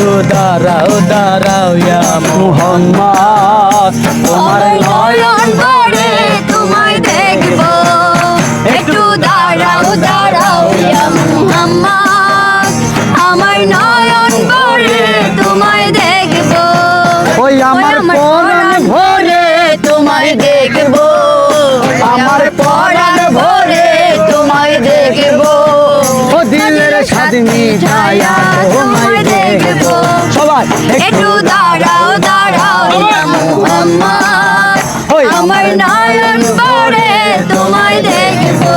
একটু দাঁড়াও দাঁড়াও ইয়া মুহাম্মদ তোমার নয়ন ভরে তোমায় দেখবো একটু দাঁড়াও দাঁড়াও ইয়া মুহাম্মদ আমার নয়ন ভরে তোমায় দেখবো ওই আমার পরাণ ভরে তোমায় দেখবো আমার পরাণ ভরে তোমায় দেখবো ও দিলের স্বাদ মিঠায়া তোমায় দেখবো সবাই একটু দাঁড়াও দাঁড়াও ইয়া মুহাম্মদ আমার নয়ন ভরে তোমায় দেখবো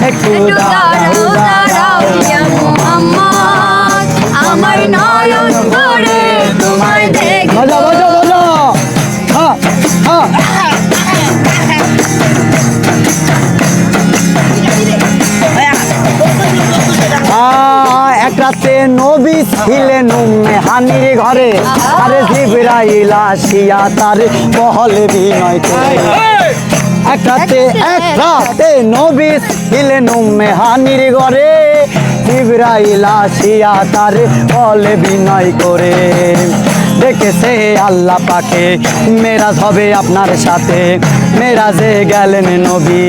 একটু দাঁড়াও দাঁড়াও ইয়া মুহাম্মদ আমার নয়ন ভরে তোমায় দেখবো এক রাতে নবী ছিলেন হানির ঘরে আরে জিবরাইল আসিয়া তার বহলে বিনয় করে এক রাতে নবী ছিলেন হানির ঘরে জিবরাইল আসিয়া তার বহলে বিনয় করে দেখেছে আল্লাহ পাকে মেরাজ হবে আপনার সাথে মেরাজে গেলেন নবী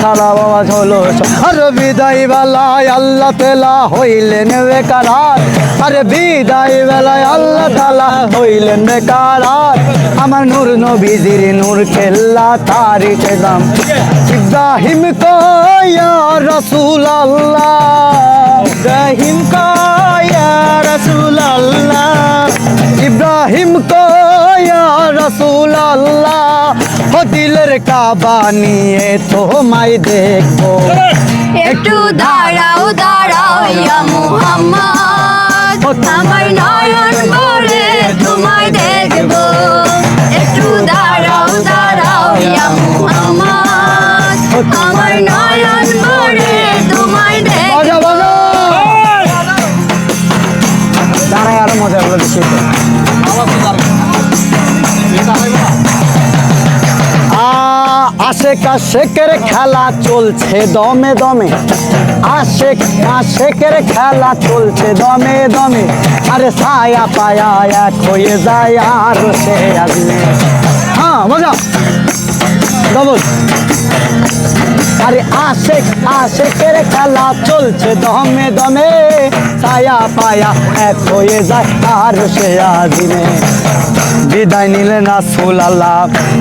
সারা বাবা হলো আর বিদায় বেলায় আল্লাহ তাআলা হইলেন বেকারার আরে বিদায় বেলায় আল্লাহ তাআলা হইলেন বেকারার আমার নূর নবীজির নূর কেল্লা তারিখে দাম ইব্রাহিম কো ইয়া রাসূল আল্লাহ ইব্রাহিম কো ইয়া রাসূল আল্লাহ ইব্রাহিম কো ইয়া রাসূল আল্লাহ ও দিলের কাবা নিয়ে তোমায় দেখবো একটু দাঁড়াও দাঁড়াও ইয়া মুহাম্মদ আমার নয়ন ভরে তোমায় দেখবো একটু দাঁড়াও দাঁড়াও ইয়া মুহাম্মদ আমার নয়ন ভরে তোমায় দেখবো দাঁড়ায় আরো মজা করে দেখি আশেক আশেকের খেলা চলছে দমে দমে আশেক আশেকের খেলা চলছে দমে দমে আরে ছায়া পায়া এক হয়ে যায় আর সে আসবে হ্যাঁ মজা ডবল আরে আশেক আশেকের খেলা চলছে দমে দমে ছায়া পায়া এক হয়ে যায় আর সে আসবে বিদায় নিলেন রাসূল আল্লাহ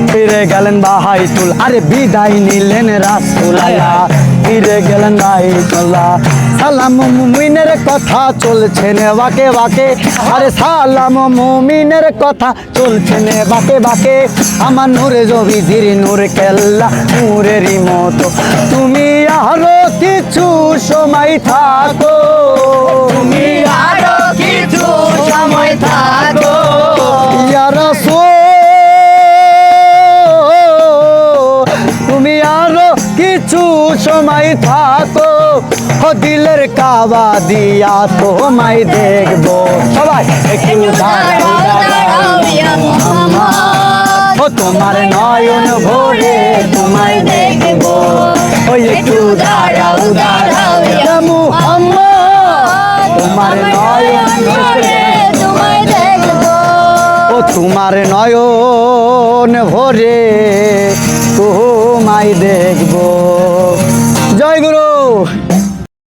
ফিরে গেলেন বাহাইতুল আরে বিদায় নিলেন রাসূল আল্লাহ ফিরে গেলেন বাহাইতুল্লাহ সালাম মুমিনের কথা চলছে নে বাকে বাকে আরে সালাম মুমিনের কথা চলছে নে বাকে বাকে আমার নূরে নবীজির নূর কেল্লা নূরেরই মতো তুমি আরো কিছু সময় থাকো তুমি আরো কিছু সময় থাকো তুমি আরো কিছু সময় থাকো ও দিলের কাবা দিয়া তোমায় দেখবো সবাই একটু দাঁড়াও দাঁড়াও ইয়া মুহাম্মদ ও তোমার নয়ন ভরে তোমায় দেখবো ওই একটু দাঁড়াও দাঁড়াও ইয়া মুহাম্মদ তোমার নয়ন ভরে তোমায় দেখবো ও তোমার নয়ন ভরে তোমায় দেখবো।